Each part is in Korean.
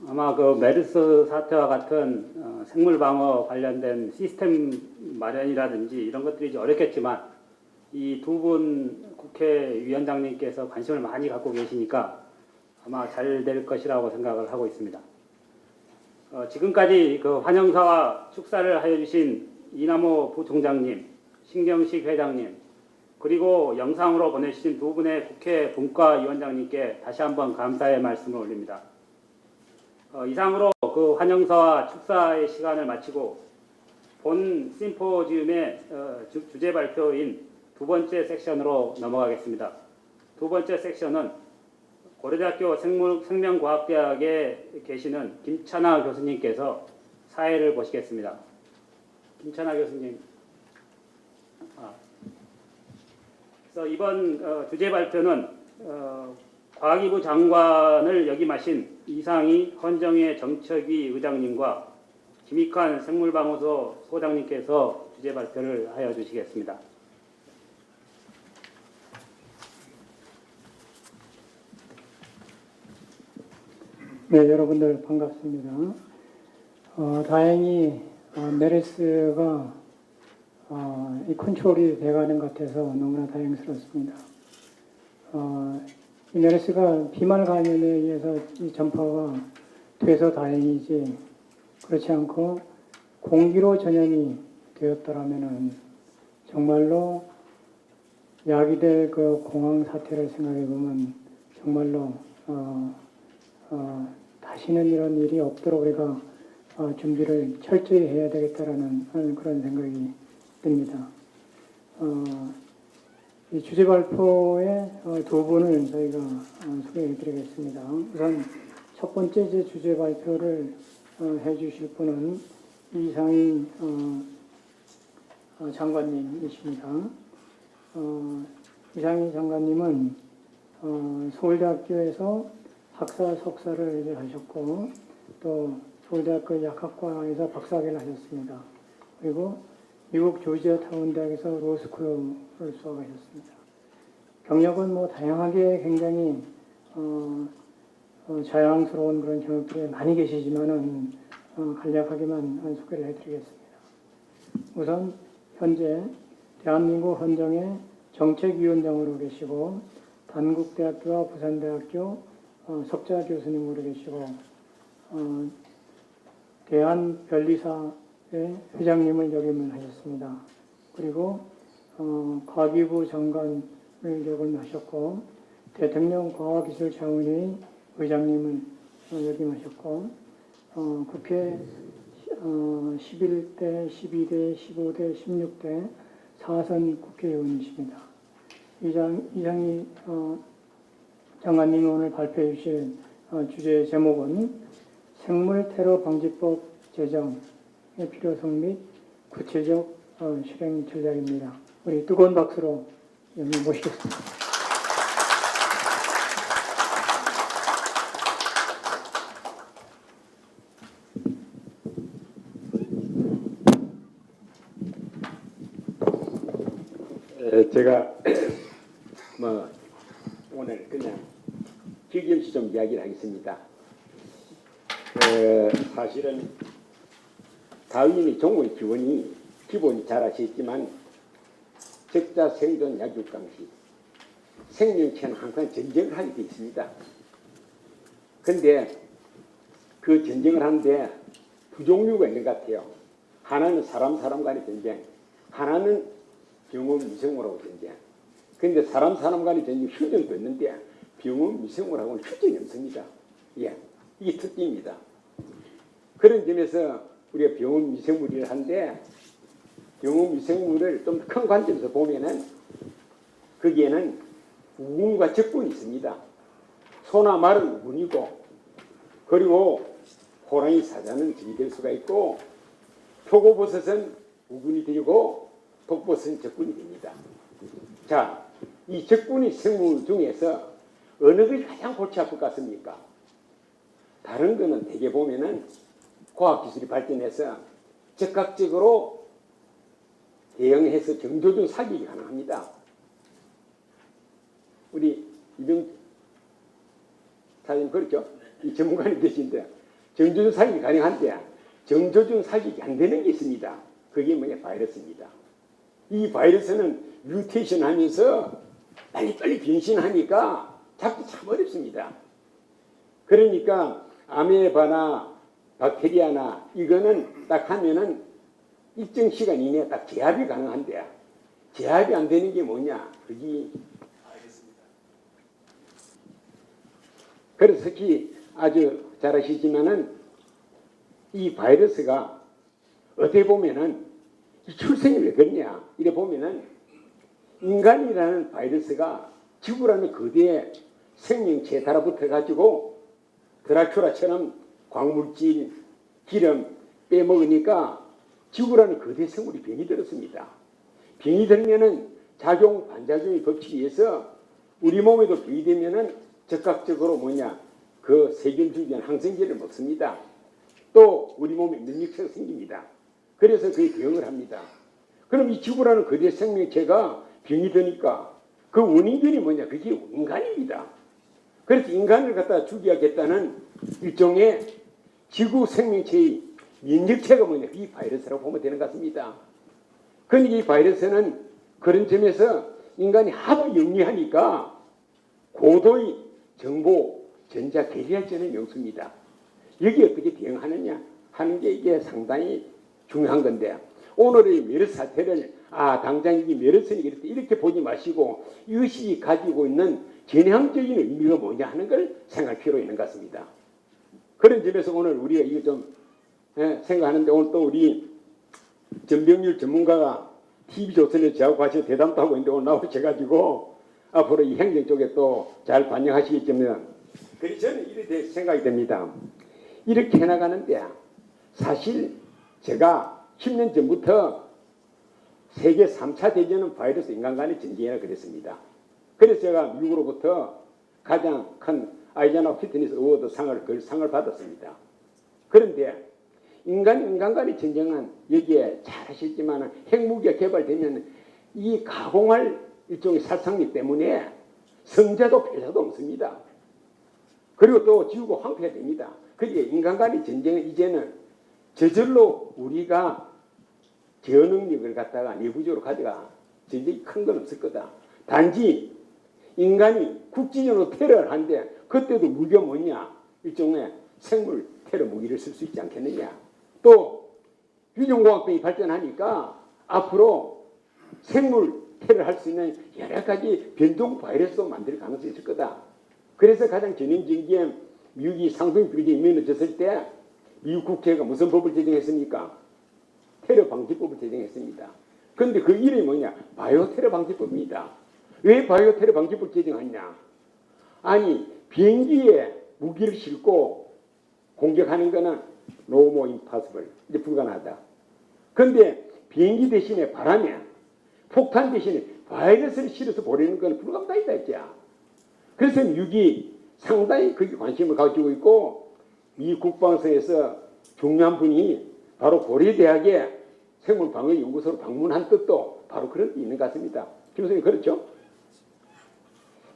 아마 그 메르스 사태와 같은 생물 방어 관련된 시스템 마련이라든지 이런 것들이 이제 어렵겠지만 이 두 분 국회의원장님께서 관심을 많이 갖고 계시니까 아마 잘 될 것이라고 생각을 하고 있습니다. 지금까지 그 환영사와 축사를 하여 주신 이남호 부총장님, 신경식 회장님, 그리고 영상으로 보내주신 두 분의 국회 분과위원장님께 다시 한번 감사의 말씀을 올립니다. 이상으로 그 환영사와 축사의 시간을 마치고 본 심포지움의 주제 발표인 두 번째 섹션으로 넘어가겠습니다. 두 번째 섹션은 고려대학교 생명과학대학에 계시는 김찬하 교수님께서 사회를 보시겠습니다. 김찬하 교수님. 그래서 이번 주제 발표는 과학기부 장관을 역임하신 이상희 헌정회 정책위 의장님과 김익환 생물방어소 소장님께서 주제 발표를 하여 주시겠습니다. 네, 여러분들 반갑습니다. 다행히 메르스가 이 컨트롤이 돼가는 것 같아서 너무나 다행스럽습니다. 이 메르스가 비말 감염에 의해서 이 전파가 돼서 다행이지 그렇지 않고 공기로 전염이 되었더라면은 정말로 야기될 그 공황 사태를 생각해 보면 정말로 다시는 이런 일이 없도록 우리가 준비를 철저히 해야 되겠다라는 그런 생각이 듭니다. 이 주제 발표의 두 분을 저희가 소개해 드리겠습니다. 우선 첫 번째 제 주제 발표를 해 주실 분은 이상희 장관님이십니다. 이상희 장관님은 서울대학교에서 박사, 석사를 이제 하셨고 또 서울대학교 약학과에서 박사학위를 하셨습니다. 그리고 미국 조지아 타운 대학에서 로스쿨을 수학하셨습니다. 경력은 뭐 다양하게 굉장히 자랑스러운 그런 경력들이 많이 계시지만은 간략하게만 소개를 해드리겠습니다. 우선 현재 대한민국 헌정의 정책위원장으로 계시고 단국대학교와 부산대학교 석좌 교수님으로 계시고 대한변리사의 회장님을 역임을 하셨습니다. 그리고 과기부 장관을 역임하셨고 대통령 과학기술자문회의 의장님을 역임하셨고 국회 11대, 12대, 15대, 16대 4선 국회의원이십니다. 이상희 장관님이 오늘 발표해 주실 주제 제목은 생물테러 방지법 제정의 필요성 및 구체적 실행 전략입니다. 우리 뜨거운 박수로 모시겠습니다. 제가 오늘 그냥 길겸시 좀 이야기를 하겠습니다. 사실은 다윈의 종의 기본이 잘 아시겠지만 적자 생존 약육강시 생명체는 항상 전쟁을 하게 되어 있습니다. 그런데 그 전쟁을 하는데 두 종류가 있는 것 같아요. 하나는 사람 간의 전쟁, 하나는 병원 미생물하고 전쟁. 그런데 사람 간의 전쟁 휴전도 있는데 병원 미생물하고는 휴전이 없습니다. 예, 이게 특징입니다. 그런 점에서 우리가 병원 미생물이라 하는데 병원 미생물을 좀 큰 관점에서 보면은 거기에는 우군과 적군이 있습니다. 소나 말은 우군이고 그리고 호랑이 사자는 적이 될 수가 있고 표고버섯은 우군이 되고 독버섯은 적군이 됩니다. 자, 이 적군의 생물 중에서 어느 것이 가장 골치 아플 것 같습니까? 다른 거는 대개 보면은 과학기술이 발전해서 즉각적으로 대응해서 정조준 사격이 가능합니다. 우리 이병 사장님 그렇죠? 이 전문가님 계신데 정조준 살기 가능한데 정조준 살기 안 되는 게 있습니다. 그게 뭐냐? 바이러스입니다. 이 바이러스는 뮤테이션 하면서 빨리빨리 변신하니까 잡기 참 어렵습니다. 그러니까 아메바나 박테리아나 이거는 딱 하면은 일정 시간 이내에 딱 제압이 가능한데 제압이 안 되는 게 뭐냐? 그게 바이러스입니다. 그래서 특히 아주 잘 아시지만은 이 바이러스가 어떻게 보면은 이 출생이 왜 그러냐? 이래 보면은 인간이라는 바이러스가 지구라는 거대의 생명체에 달아붙어 가지고 드라큘라처럼 광물질, 기름 빼먹으니까 지구라는 거대 생물이 병이 들었습니다. 병이 들면은 작용 반작용의 법칙에 의해서 우리 몸에도 병이 되면은 즉각적으로 뭐냐? 그 세균주기한 항생제를 먹습니다. 또 우리 몸에 면역체가 생깁니다. 그래서 그게 병을 합니다. 그럼 이 지구라는 거대 생명체가 병이 드니까 그 원인들이 뭐냐? 그게 인간입니다. 그래서 인간을 갖다 죽여야겠다는 일종의 지구 생명체의 면역체가 뭐냐? 이 바이러스라고 보면 되는 것 같습니다. 그러니까 이 바이러스는 그런 점에서 인간이 하도 영리하니까 고도의 정보, 전자 계리할전의 명수입니다. 여기에 어떻게 대응하느냐 하는 게 이게 상당히 중요한 건데 오늘의 메르스 사태를 당장 이게 메르스니 이렇게 보지 마시고 이것이 가지고 있는 전향적인 의미가 뭐냐 하는 걸 생각할 필요가 있는 것 같습니다. 그런 점에서 오늘 우리가 이거 좀 생각하는데 오늘 또 우리 전병률 전문가가 TV조선에 저하고 같이 대담도 하고 있는데 오늘 나오셔가지고 앞으로 이 행정 쪽에 또 잘 반영하시겠지만 그래서 저는 이렇게 생각이 됩니다. 이렇게 해나가는데 사실 제가 10년 전부터 세계 3차 대전은 바이러스 인간 간의 전쟁이라 그랬습니다. 그래서 제가 미국으로부터 가장 큰 아이자나 피트니스 어워드 상을 받았습니다. 그런데 인간 간의 전쟁은 여기에 잘 아시지만 핵무기가 개발되면 이 가공할 일종의殺傷력 때문에 성자도 패자도 없습니다. 그리고 또 지구가 황폐가 됩니다. 그러니까 인간 간의 전쟁은 이제는 저절로 우리가 제어 능력을 갖다가 내부적으로 가져가 전쟁이 큰 건 없을 거다. 단지 인간이 국진으로 테러를 한데 그때도 무기가 뭐냐? 일종의 생물 테러 무기를 쓸 수 있지 않겠느냐? 또 유전공학병이 발전하니까 앞으로 생물 테러를 할 수 있는 여러 가지 변종 바이러스도 만들 가능성이 있을 거다. 그래서 가장 전형적인 게 미국이 상승비율이 미어졌을 때 미국 국회가 무슨 법을 제정했습니까? 테러 방지법을 제정했습니다. 그런데 그 이름이 뭐냐? 바이오 테러 방지법입니다. 왜 바이오 테러 방지법 제정했냐? 아니 비행기에 무기를 싣고 공격하는 거는 no more impossible. 이제 불가능하다. 그런데 비행기 대신에 바람에 폭탄 대신에 바이러스를 실어서 보내는 건 불가능하다 했죠. 그래서 미국이 상당히 거기에 관심을 가지고 있고 미 국방성에서 중요한 분이 바로 고려대학의 생물방어연구소로 방문한 뜻도 바로 그런 게 있는 것 같습니다. 김 선생님 그렇죠?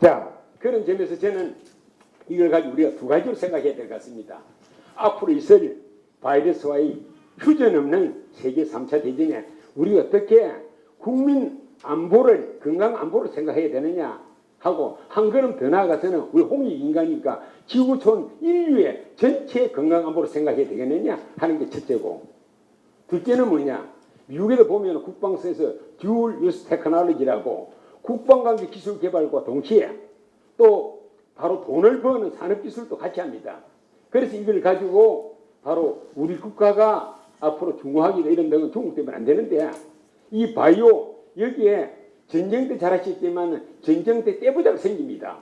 자, 그런 점에서 저는 이걸 가지고 우리가 두 가지로 생각해야 될 것 같습니다. 앞으로 있을 바이러스와의 휴전 없는 세계 3차 대전에 우리가 어떻게 국민 안보를 건강 안보를 생각해야 되느냐 하고 한 걸음 더 나아가서는 우리 홍익 인간이니까 지구촌 인류의 전체 건강 안보를 생각해야 되겠느냐 하는 게 첫째고 둘째는 뭐냐 미국에도 보면 국방성에서 듀얼 유스 테크놀로지라고 국방관계 기술 개발과 동시에 또 바로 돈을 버는 산업기술도 같이 합니다. 그래서 이걸 가지고 바로 우리 국가가 앞으로 중국하기가 이런 데는 중국 때문에 안 되는데 이 바이오 여기에 전쟁 때 잘 아시겠지만 전쟁 때 떼부자가 생깁니다.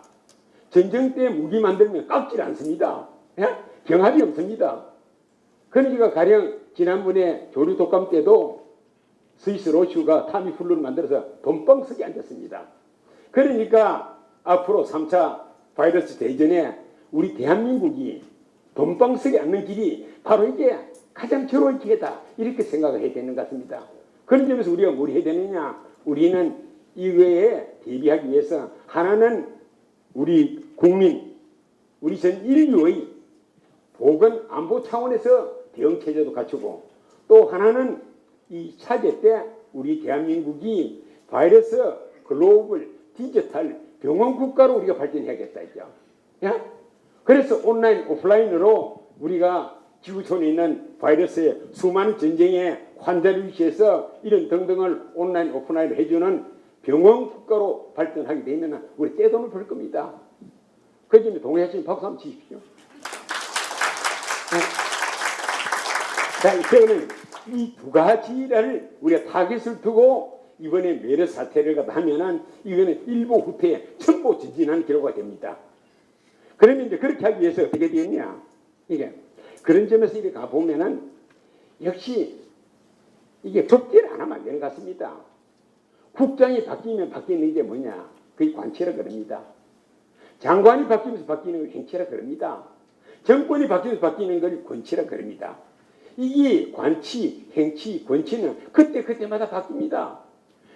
전쟁 때 무기 만들면 깎질 않습니다. 예? 경합이 없습니다. 그러니까 가령 지난번에 조류 독감 때도 스위스 로슈가 타미플루를 만들어서 돈방 쓰게 앉았습니다. 그러니까 앞으로 3차 바이러스 대전에 우리 대한민국이 돈방 쓰게 앉는 길이 바로 이게 가장 절호의 기회다. 이렇게 생각을 해야 되는 것 같습니다. 그런 점에서 우리가 뭘 해야 되느냐? 우리는 이거에 대비하기 위해서 하나는 우리 국민, 우리 전 인류의 보건 안보 차원에서 대응 체제도 갖추고 또 하나는 이 차제 때 우리 대한민국이 바이러스 글로벌 디지털 병원 국가로 우리가 발전해야겠다 했죠. 야? 그래서 온라인 오프라인으로 우리가 지구촌에 있는 바이러스의 수많은 전쟁의 환자를 위해서 이런 등등을 온라인 오프라인으로 해주는 병원 국가로 발전하게 되면 우리 떼돈을 벌 겁니다. 그 점에 동의하시면 박수 한번 치십시오. 자, 이제는 이 두 가지를 우리가 타깃을 두고 이번에 메르스 사태를 하면은 이거는 일보 후퇴, 천보 전진하는 결과가 됩니다. 그러면 이제 그렇게 하기 위해서 어떻게 되었냐? 이게 그런 점에서 이렇게 가보면은 역시 이게 법제를 안 하면 안 되는 것 같습니다. 국장이 바뀌면 바뀌는 게 뭐냐? 그게 관치라 그럽니다. 장관이 바뀌면서 바뀌는 걸 행치라 그럽니다. 정권이 바뀌면서 바뀌는 걸 권치라 그럽니다. 이게 관치, 행치, 권치는 그때마다 바뀝니다.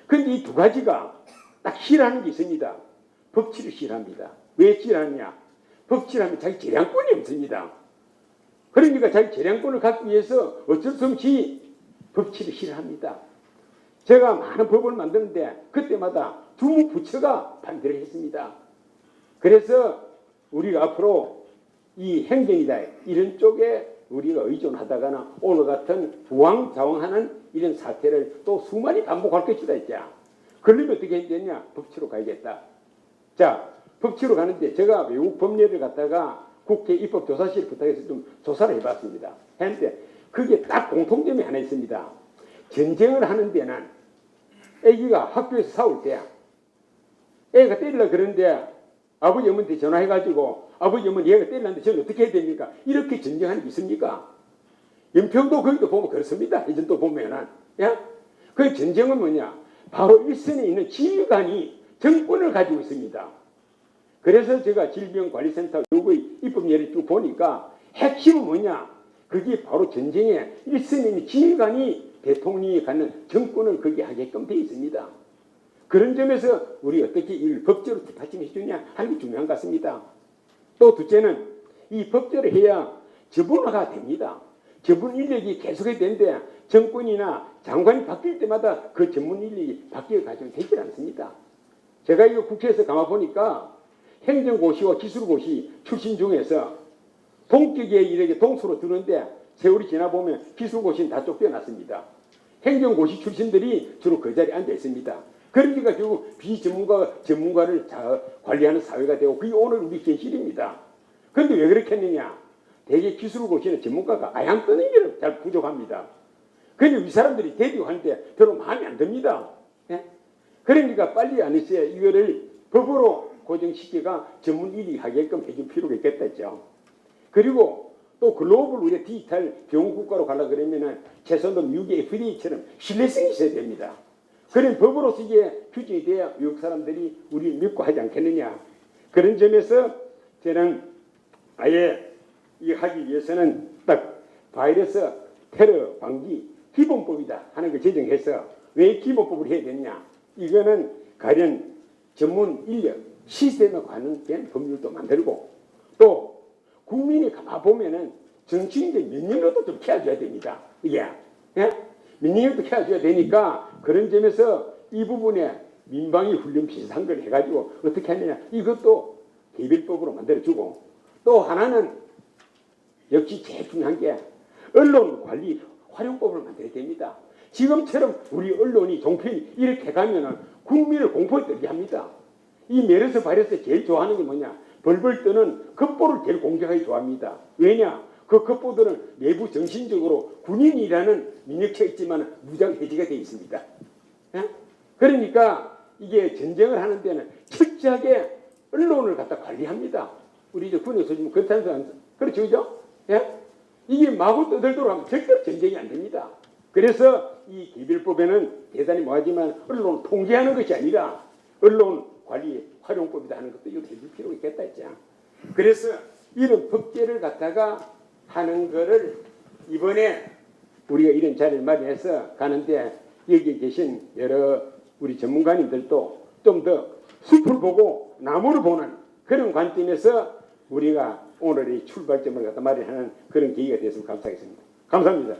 그런데 이 두 가지가 딱 싫어하는 게 있습니다. 법치를 싫어합니다. 왜 싫어하느냐? 법치를 하면 자기 재량권이 없습니다. 그러니까 자기 재량권을 갖기 위해서 어쩔 수 없이 법치를 싫어합니다. 제가 많은 법을 만드는데 그때마다 주무부처가 반대를 했습니다. 그래서 우리가 앞으로 이 행정이다 이런 쪽에 우리가 의존하다가는 오늘 같은 부황자황하는 이런 사태를 또 수많이 반복할 것이다 했자. 그러면 어떻게 했냐? 법치로 가야겠다. 자, 법치로 가는데 제가 외국 법률을 갖다가 국회 입법조사실 부탁해서 좀 조사를 해봤습니다. 했는데 그게 딱 공통점이 하나 있습니다. 전쟁을 하는 데는 애기가 학교에서 싸울 때 애가 때리려고 그러는데 아버지 어머니한테 전화해가지고 아버지 어머니 얘가 때리는데 저는 어떻게 해야 됩니까? 이렇게 전쟁하는 게 있습니까? 연평도 거기도 보면 그렇습니다. 예전도 보면은. 야? 그 전쟁은 뭐냐? 바로 일선에 있는 지휘관이 정권을 가지고 있습니다. 그래서 제가 질병관리센터 요구의 입법 예를 쭉 보니까 핵심은 뭐냐? 그게 바로 전쟁의 일선에 있는 지휘관이 대통령이 갖는 정권을 거기에 하게끔 되어 있습니다. 그런 점에서 우리 어떻게 이 법제로 뒷받침해 주냐 하는 게 중요한 것 같습니다. 또 둘째는 이 법제를 해야 저분화가 됩니다. 전문 인력이 계속해야 되는데 정권이나 장관이 바뀔 때마다 그 전문 인력이 바뀌어가지고 되질 않습니다. 제가 이거 국회에서 가만 보니까 행정고시와 기술고시 출신 중에서 동격에 이렇게 동수로 들었는데 세월이 지나보면 기술고시는 다 쫓겨났습니다. 행정고시 출신들이 주로 그 자리에 앉아 있습니다. 그러니까 결국 비전문가가 전문가를 관리하는 사회가 되고 그게 오늘 우리 현실입니다. 그런데 왜 그렇게 했느냐? 대개 기술고시는 전문가가 아예 안 뜨는 게 잘 부족합니다. 그러니 이 사람들이 대비하는데 별로 마음에 안 듭니다. 예? 그러니까 빨리 안 했어야 이거를 법으로 고정시키가 전문 인력이 하게끔 해줄 필요가 있겠다죠. 그리고 또 글로벌 우리 디지털 병원 국가로 가려고 그러면은 최소한 미국의 FDA처럼 신뢰성이 있어야 됩니다. 그런 법으로서 이게 규정이 돼야 미국 사람들이 우리 믿고 하지 않겠느냐. 그런 점에서 저는 아예 이 하기 위해서는 딱 바이러스 테러 방지 기본법이다 하는 걸 제정해서 왜 기본법을 해야 되느냐. 이거는 가령 전문 인력 시스템에 관련된 법률도 만들고 또 국민이 가보면은 정치인들 면역력도 좀 키워줘야 됩니다. 이게 예? 면역력도 키워줘야 되니까 그런 점에서 이 부분에 민방위 훈련 비슷한 걸 해가지고 어떻게 하느냐 이것도 개별법으로 만들어주고 또 하나는 역시 제일 중요한 게 언론 관리 활용법을 만들어야 됩니다. 지금처럼 우리 언론이 종편이 이렇게 가면은 국민을 공포에 떨게 합니다. 이 메르스 바이러스 제일 좋아하는 게 뭐냐? 벌벌 떠는 겉보를 제일 공격하기 좋아합니다. 왜냐? 그 겉보들은 내부 정신적으로 군인이라는 민력체가 있지만 무장 해제가 되어 있습니다. 예? 그러니까 이게 전쟁을 하는 데는 철저하게 언론을 갖다 관리합니다. 우리 이제 군에 소지면 그렇다는 그렇죠, 그죠? 예? 이게 마구 떠들도록 절대로 전쟁이 안 됩니다. 그래서 이 개별법에는 대단히 뭐하지만 언론을 통제하는 것이 아니라 언론 관리 활용법이다 하는 것도 이거 해줄 필요가 있겠다 했죠. 그래서 이런 법제를 갖다가 하는 거를 이번에 우리가 이런 자리를 마련해서 가는데 여기 계신 여러 우리 전문가님들도 좀 더 숲을 보고 나무를 보는 그런 관점에서 우리가 오늘 이 출발점을 갖다 마련하는 그런 계기가 됐으면 감사하겠습니다. 감사합니다.